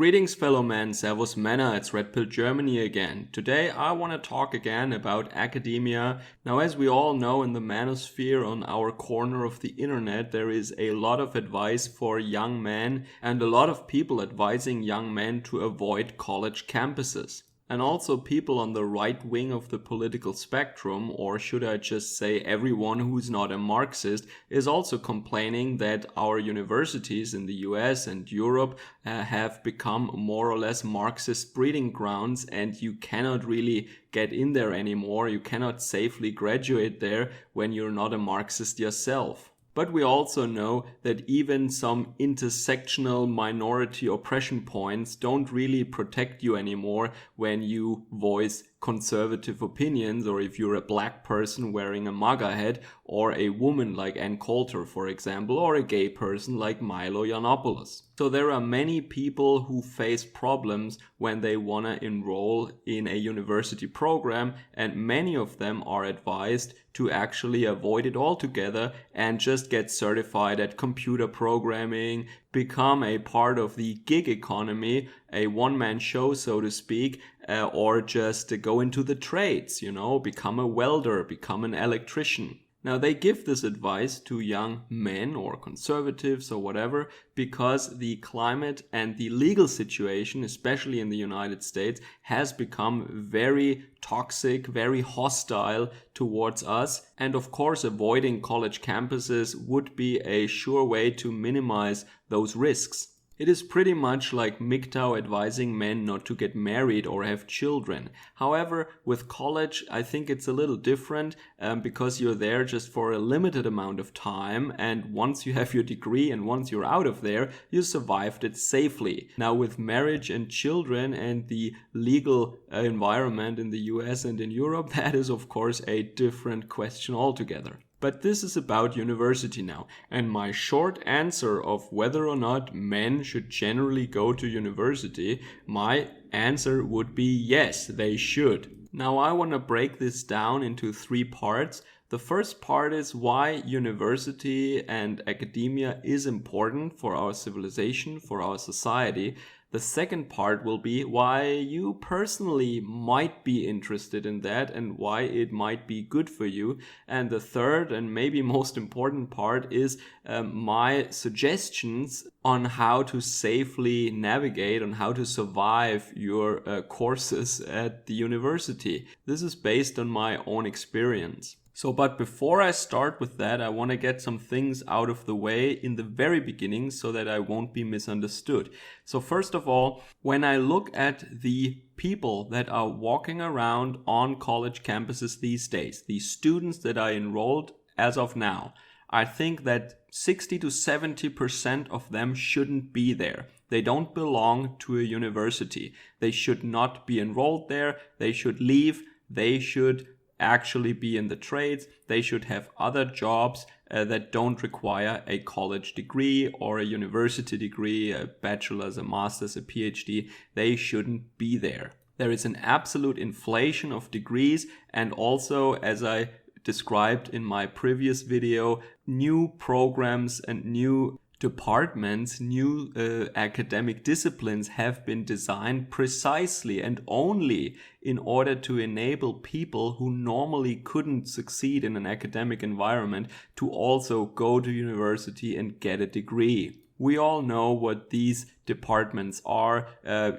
Greetings fellow men, Servus Männer, it's Red Pill Germany again. Today I want to talk again about academia. Now, as we all know, in the manosphere on our corner of the internet there is a lot of advice for young men and a lot of people advising young men to avoid college campuses. And also people on the right wing of the political spectrum, or should I just say everyone who's not a Marxist, is also complaining that our universities in the US and Europe have become more or less Marxist breeding grounds, and you cannot really get in there anymore. You cannot safely graduate there when you're not a Marxist yourself. But we also know that even some intersectional minority oppression points don't really protect you anymore when you voice conservative opinions, or if you're a black person wearing a MAGA hat, or a woman like Ann Coulter, for example, or a gay person like Milo Yiannopoulos. So there are many people who face problems when they want to enroll in a university program, and many of them are advised to actually avoid it altogether and just get certified at computer programming, become a part of the gig economy, a one-man show, so to speak, or just go into the trades, become a welder, become an electrician. Now, they give this advice to young men or conservatives or whatever because the climate and the legal situation, especially in the United States, has become very toxic, very hostile towards us. And of course, avoiding college campuses would be a sure way to minimize those risks. It is pretty much like MGTOW advising men not to get married or have children. However, with college, I think it's a little different because you're there just for a limited amount of time, and once you have your degree and once you're out of there, you survived it safely. Now, with marriage and children and the legal environment in the US and in Europe, that is of course a different question altogether. But this is about university now, and my short answer of whether or not men should generally go to university, my answer would be yes, they should. Now I want to break this down into 3 parts. The first part is why university and academia is important for our civilization, for our society. The second part will be why you personally might be interested in that and why it might be good for you. And the third and maybe most important part is my suggestions on how to safely navigate, on how to survive your courses at the university. This is based on my own experience. But before I start with that, I want to get some things out of the way in the very beginning so that I won't be misunderstood. So first of all, when I look at the people that are walking around on college campuses these days, the students that are enrolled as of now, I think that 60 to 70% of them shouldn't be there. They don't belong to a university. They should not be enrolled there. They should leave. They should actually be in the trades. They should have other jobs that don't require a college degree or a university degree, a bachelor's, a master's, a PhD. They shouldn't be there. There is an absolute inflation of degrees, and also, as I described in my previous video, new programs and new departments, new academic disciplines have been designed precisely and only in order to enable people who normally couldn't succeed in an academic environment to also go to university and get a degree. We all know what these departments are.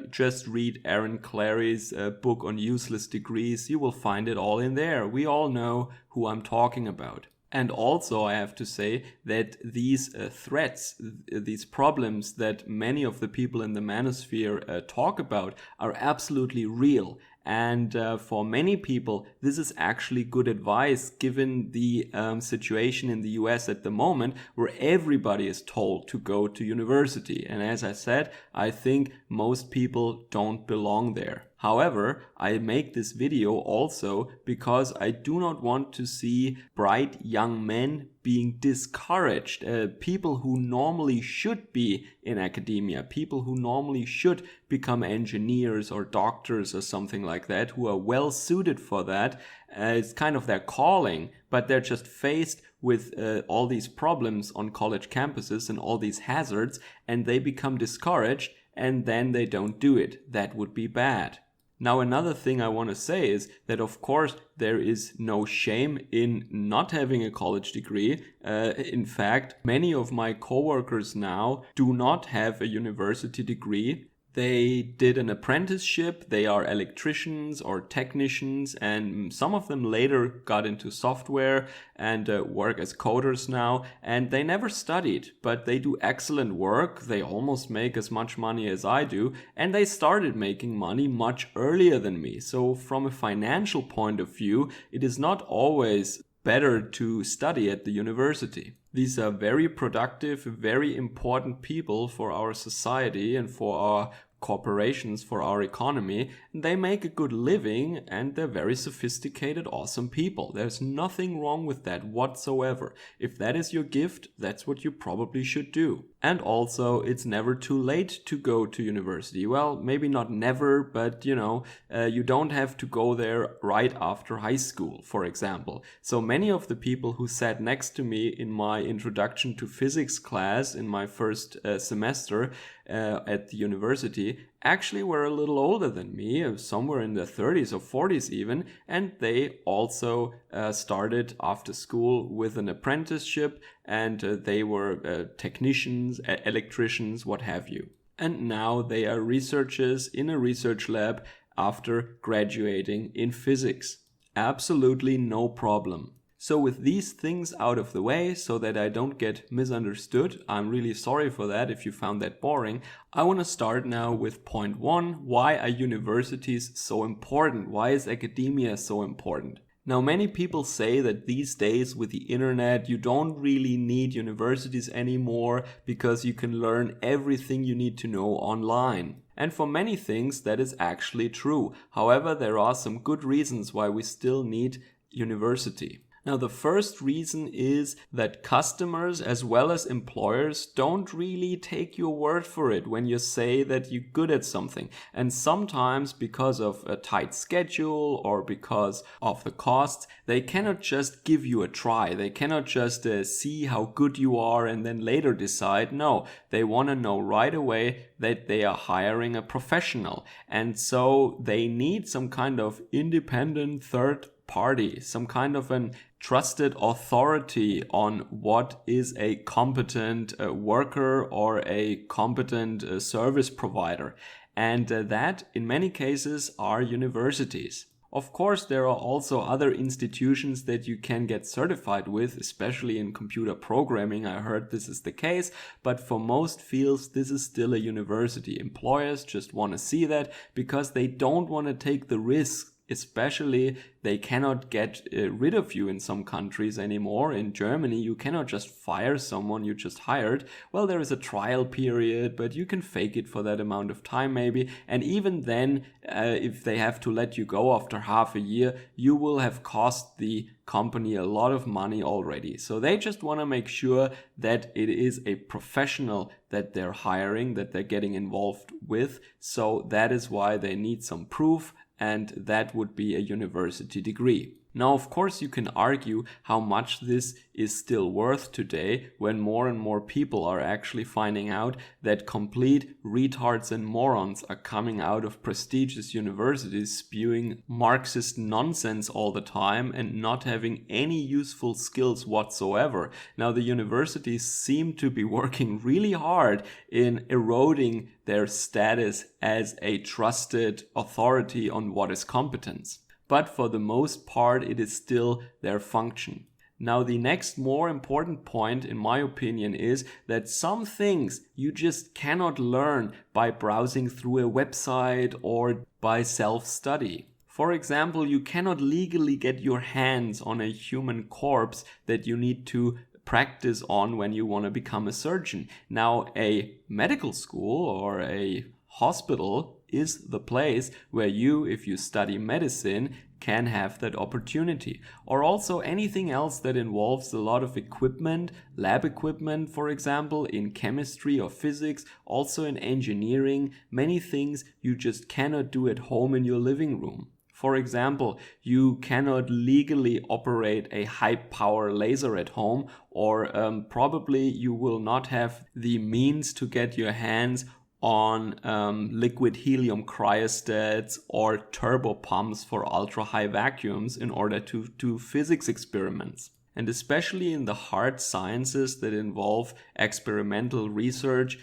Just read Aaron Clary's book on useless degrees. You will find it all in there. We all know who I'm talking about. And also, I have to say that these threats, these problems that many of the people in the manosphere talk about are absolutely real. And for many people, this is actually good advice given the situation in the US at the moment where everybody is told to go to university. And as I said, I think most people don't belong there. However, I make this video also because I do not want to see bright young men being discouraged. People who normally should be in academia, people who normally should become engineers or doctors or something like that, who are well suited for that. It's kind of their calling, but they're just faced with all these problems on college campuses and all these hazards, and they become discouraged and then they don't do it. That would be bad. Now, another thing I want to say is that, of course, there is no shame in not having a college degree. In fact, many of my coworkers now do not have a university degree. They did an apprenticeship, they are electricians or technicians, and some of them later got into software and work as coders now, and they never studied, but they do excellent work. They almost make as much money as I do, and they started making money much earlier than me. So from a financial point of view, it is not always better to study at the university. These are very productive, very important people for our society and for our corporations, for our economy. They make a good living and they're very sophisticated, awesome people. There's nothing wrong with that whatsoever. If that is your gift, that's what you probably should do. And also, it's never too late to go to university. Well, maybe not never, but you don't have to go there right after high school, for example. So many of the people who sat next to me in my introduction to physics class in my first semester at the university actually were a little older than me, somewhere in their 30s or 40s even, and they also started after school with an apprenticeship, and they were technicians, electricians, what have you. And now they are researchers in a research lab after graduating in physics. Absolutely no problem. So with these things out of the way, so that I don't get misunderstood, I'm really sorry for that if you found that boring, I want to start now with point 1. Why are universities so important? Why is academia so important? Now, many people say that these days with the internet, you don't really need universities anymore because you can learn everything you need to know online. And for many things, that is actually true. However, there are some good reasons why we still need university. Now, the first reason is that customers as well as employers don't really take your word for it when you say that you're good at something. And sometimes because of a tight schedule or because of the costs, they cannot just give you a try. They cannot just see how good you are and then later decide. No, they want to know right away that they are hiring a professional. And so they need some kind of independent third party, some kind of an trusted authority on what is a competent worker or a competent service provider. And that, in many cases, are universities. Of course, there are also other institutions that you can get certified with, especially in computer programming. I heard this is the case, but for most fields, this is still a university. Employers just want to see that because they don't want to take the risk. Especially, they cannot get rid of you in some countries anymore. In Germany, you cannot just fire someone you just hired. Well, there is a trial period, but you can fake it for that amount of time maybe. And even then, if they have to let you go after half a year, you will have cost the company a lot of money already. So they just want to make sure that it is a professional that they're hiring, that they're getting involved with. So that is why they need some proof. And that would be a university degree. Now, of course, you can argue how much this is still worth today when more and more people are actually finding out that complete retards and morons are coming out of prestigious universities spewing Marxist nonsense all the time and not having any useful skills whatsoever. Now, the universities seem to be working really hard in eroding their status as a trusted authority on what is competence. But for the most part, it is still their function. Now, the next more important point, in my opinion, is that some things you just cannot learn by browsing through a website or by self-study. For example, you cannot legally get your hands on a human corpse that you need to practice on when you want to become a surgeon. Now, a medical school or a hospital is the place where you, if you study medicine, can have that opportunity. Or also anything else that involves a lot of equipment, lab equipment, for example, in chemistry or physics, also in engineering, many things you just cannot do at home in your living room. For example, you cannot legally operate a high power laser at home, or probably you will not have the means to get your hands on liquid helium cryostats or turbo pumps for ultra high vacuums in order to do physics experiments. And especially in the hard sciences that involve experimental research,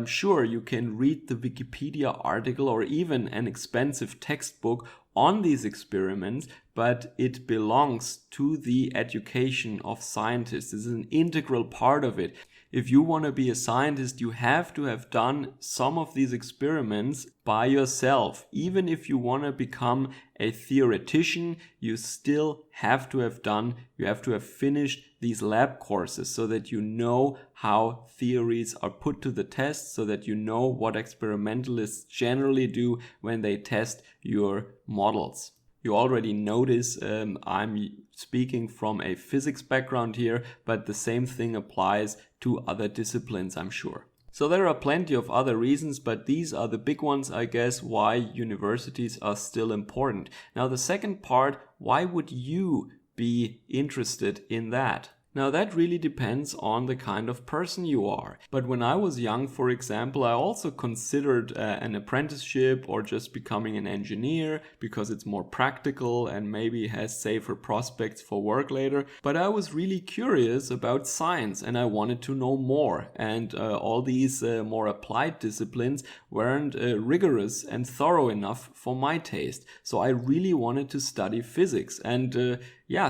sure, you can read the Wikipedia article or even an expensive textbook on these experiments, but it belongs to the education of scientists. This is an integral part of it. If you want to be a scientist, you have to have done some of these experiments by yourself. Even if you want to become a theoretician, you still have to have finished these lab courses so that you know how theories are put to the test, so that you know what experimentalists generally do when they test your models. You already notice I'm speaking from a physics background here, but the same thing applies to other disciplines, I'm sure. So there are plenty of other reasons, but these are the big ones, I guess, why universities are still important. Now, the second part, why would you be interested in that? Now that really depends on the kind of person you are. But when I was young, for example, I also considered an apprenticeship or just becoming an engineer because it's more practical and maybe has safer prospects for work later. But I was really curious about science and I wanted to know more. And all these more applied disciplines weren't rigorous and thorough enough for my taste. So I really wanted to study physics. And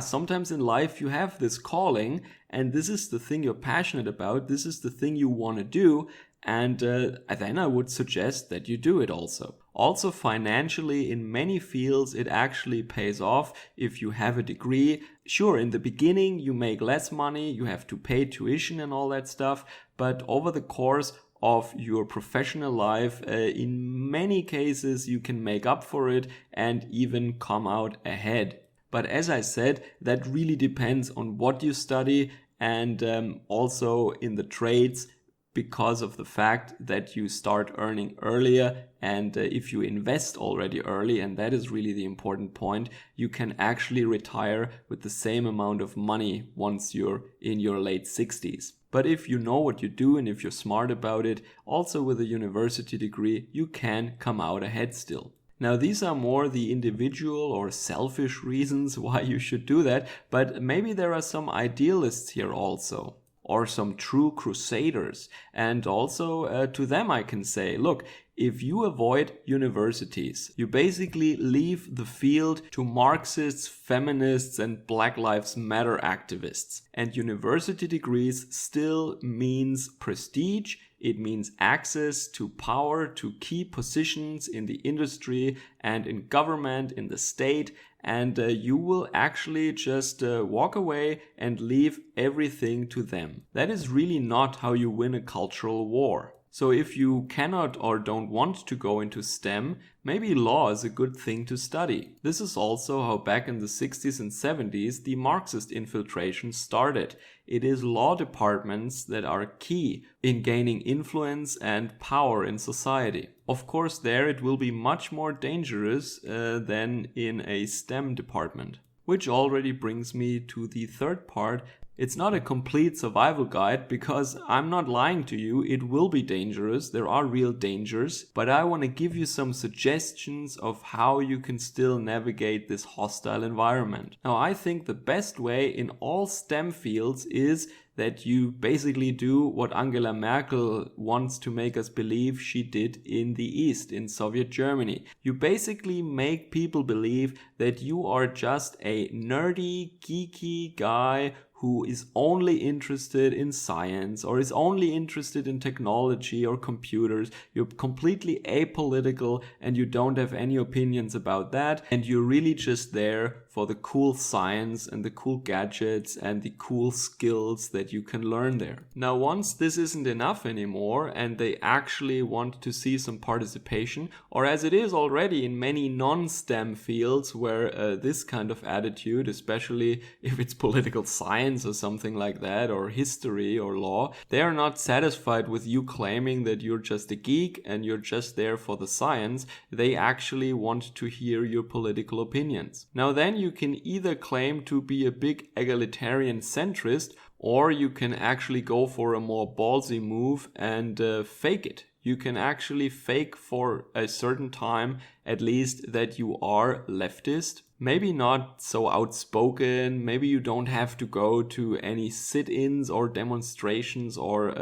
sometimes in life you have this calling and this is the thing you're passionate about, this is the thing you want to do, and then I would suggest that you do it also. Also financially, in many fields it actually pays off if you have a degree. Sure, in the beginning you make less money, you have to pay tuition and all that stuff, but over the course of your professional life, in many cases you can make up for it and even come out ahead. But as I said, that really depends on what you study and also in the trades because of the fact that you start earning earlier and if you invest already early, and that is really the important point, you can actually retire with the same amount of money once you're in your late 60s. But if you know what you do and if you're smart about it, also with a university degree, you can come out ahead still. Now, these are more the individual or selfish reasons why you should do that, but maybe there are some idealists here also, or some true crusaders. And also to them I can say, look, if you avoid universities, you basically leave the field to Marxists, feminists, and Black Lives Matter activists. And university degrees still means prestige. It means access to power, to key positions in the industry and in government, in the state, and you will actually just walk away and leave everything to them. That is really not how you win a cultural war. So if you cannot or don't want to go into STEM, maybe law is a good thing to study. This is also how back in the 60s and 70s the Marxist infiltration started. It is law departments that are key in gaining influence and power in society. Of course, there it will be much more dangerous than in a STEM department. Which already brings me to the third part. It's not a complete survival guide because I'm not lying to you, it will be dangerous, there are real dangers, but I want to give you some suggestions of how you can still navigate this hostile environment. Now, I think the best way in all STEM fields is that you basically do what Angela Merkel wants to make us believe she did in the East, in Soviet Germany. You basically make people believe that you are just a nerdy, geeky guy who is only interested in science or is only interested in technology or computers. You're completely apolitical and you don't have any opinions about that, and you're really just there for the cool science and the cool gadgets and the cool skills that you can learn there. Now, once this isn't enough anymore and they actually want to see some participation, or as it is already in many non-STEM fields where this kind of attitude, especially if it's political science or something like that, or history or law, they are not satisfied with you claiming that you're just a geek and you're just there for the science. They actually want to hear your political opinions. Now then, you can either claim to be a big egalitarian centrist, or you can actually go for a more ballsy move and fake it. You can actually fake for a certain time, at least, that you are leftist. Maybe not so outspoken, maybe you don't have to go to any sit-ins or demonstrations or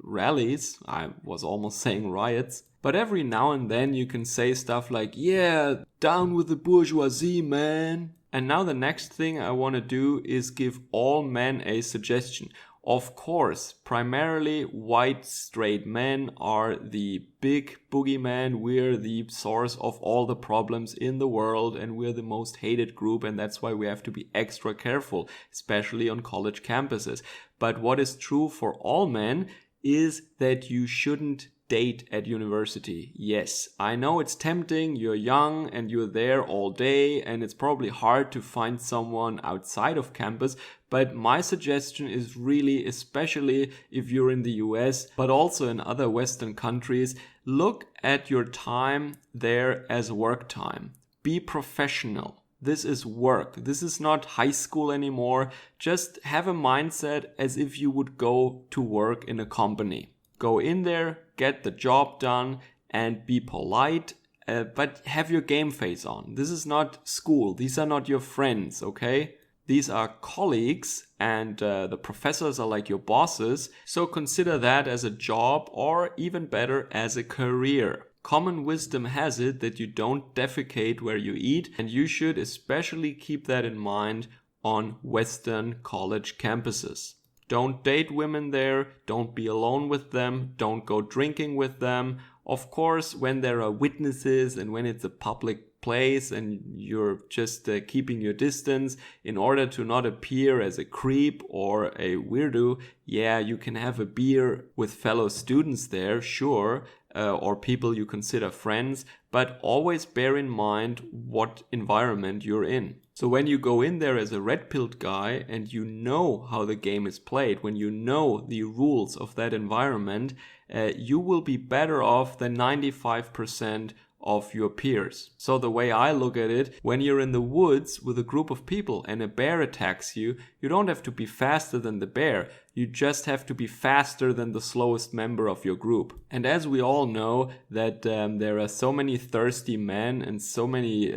rallies. I was almost saying riots. But every now and then you can say stuff like, yeah, down with the bourgeoisie, man. And now the next thing I want to do is give all men a suggestion. Of course, primarily white straight men are the big boogeyman. We're the source of all the problems in the world and we're the most hated group, and that's why we have to be extra careful, especially on college campuses. But what is true for all men is that you shouldn't date at university. Yes, I know it's tempting, you're young and you're there all day and it's probably hard to find someone outside of campus, but my suggestion is really, especially if you're in the US, but also in other Western countries, look at your time there as work time. Be professional. This is work. This is not high school anymore. Just have a mindset as if you would go to work in a company. Go in there, get the job done, and be polite, but have your game face on. This is not school. These are not your friends, okay? These are colleagues, and the professors are like your bosses, so consider that as a job, or even better, as a career. Common wisdom has it that you don't defecate where you eat, and you should especially keep that in mind on Western college campuses. Don't date women there, don't be alone with them, don't go drinking with them. Of course, when there are witnesses and when it's a public place and you're just keeping your distance in order to not appear as a creep or a weirdo, yeah, you can have a beer with fellow students there, sure, or people you consider friends, but always bear in mind what environment you're in. So when you go in there as a red-pilled guy and you know how the game is played, when you know the rules of that environment, you will be better off than 95% of your peers. So the way I look at it, when you're in the woods with a group of people and a bear attacks you, you don't have to be faster than the bear. You just have to be faster than the slowest member of your group. And as we all know that there are so many thirsty men and so many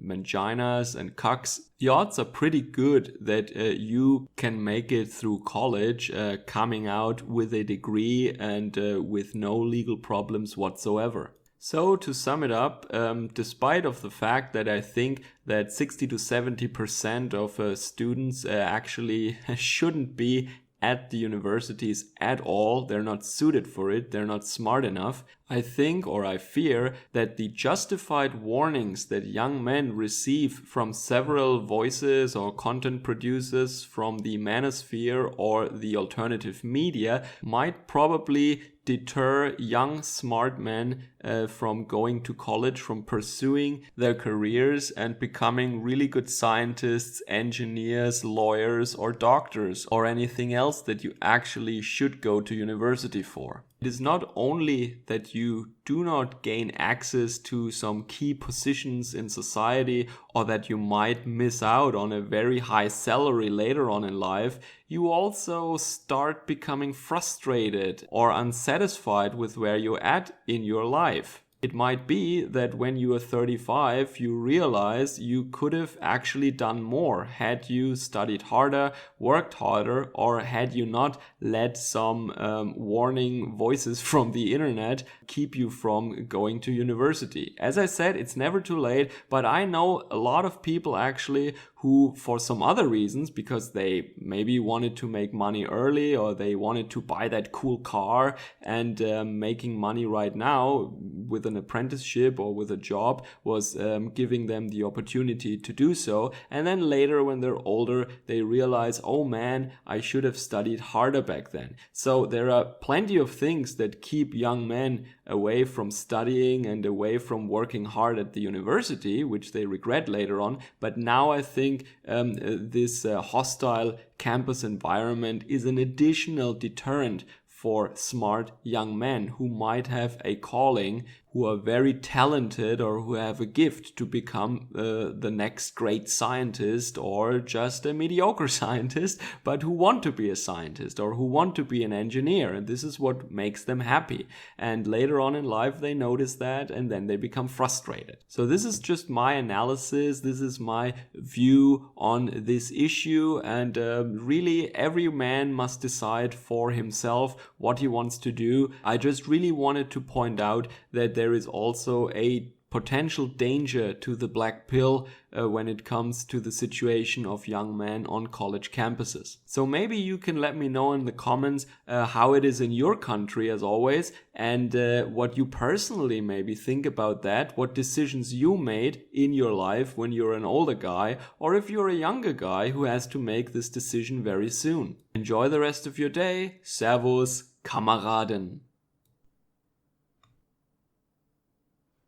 manginas and cucks, the odds are pretty good that you can make it through college coming out with a degree and with no legal problems whatsoever. So to sum it up, despite of the fact that I think that 60 to 70% of students actually shouldn't be at the universities at all, they're not suited for it, they're not smart enough, I think or I fear that the justified warnings that young men receive from several voices or content producers from the manosphere or the alternative media might probably deter young smart men from going to college, from pursuing their careers and becoming really good scientists, engineers, lawyers, or doctors, or anything else that you actually should go to university for. It is not only that you do not gain access to some key positions in society or that you might miss out on a very high salary later on in life, you also start becoming frustrated or unsatisfied with where you're at in your life. It might be that when you are 35, you realize you could have actually done more had you studied harder, worked harder, or had you not let some warning voices from the internet keep you from going to university. As I said, it's never too late, but I know a lot of people actually who, for some other reasons, because they maybe wanted to make money early or they wanted to buy that cool car and making money right now with an apprenticeship or with a job was giving them the opportunity to do so. And then later when they're older, they realize, oh man, I should have studied harder back then. So there are plenty of things that keep young men away from studying and away from working hard at the university, which they regret later on. But now I think this hostile campus environment is an additional deterrent for smart young men who might have a calling, who are very talented or who have a gift to become the next great scientist or just a mediocre scientist, but who want to be a scientist or who want to be an engineer. And this is what makes them happy. And later on in life, they notice that and then they become frustrated. So this is just my analysis. This is my view on this issue. And really, every man must decide for himself what he wants to do. I just really wanted to point out that there is also a potential danger to the black pill when it comes to the situation of young men on college campuses. So maybe you can let me know in the comments how it is in your country, as always, and what you personally maybe think about that, what decisions you made in your life when you're an older guy, or if you're a younger guy who has to make this decision very soon. Enjoy the rest of your day. Servus, Kameraden.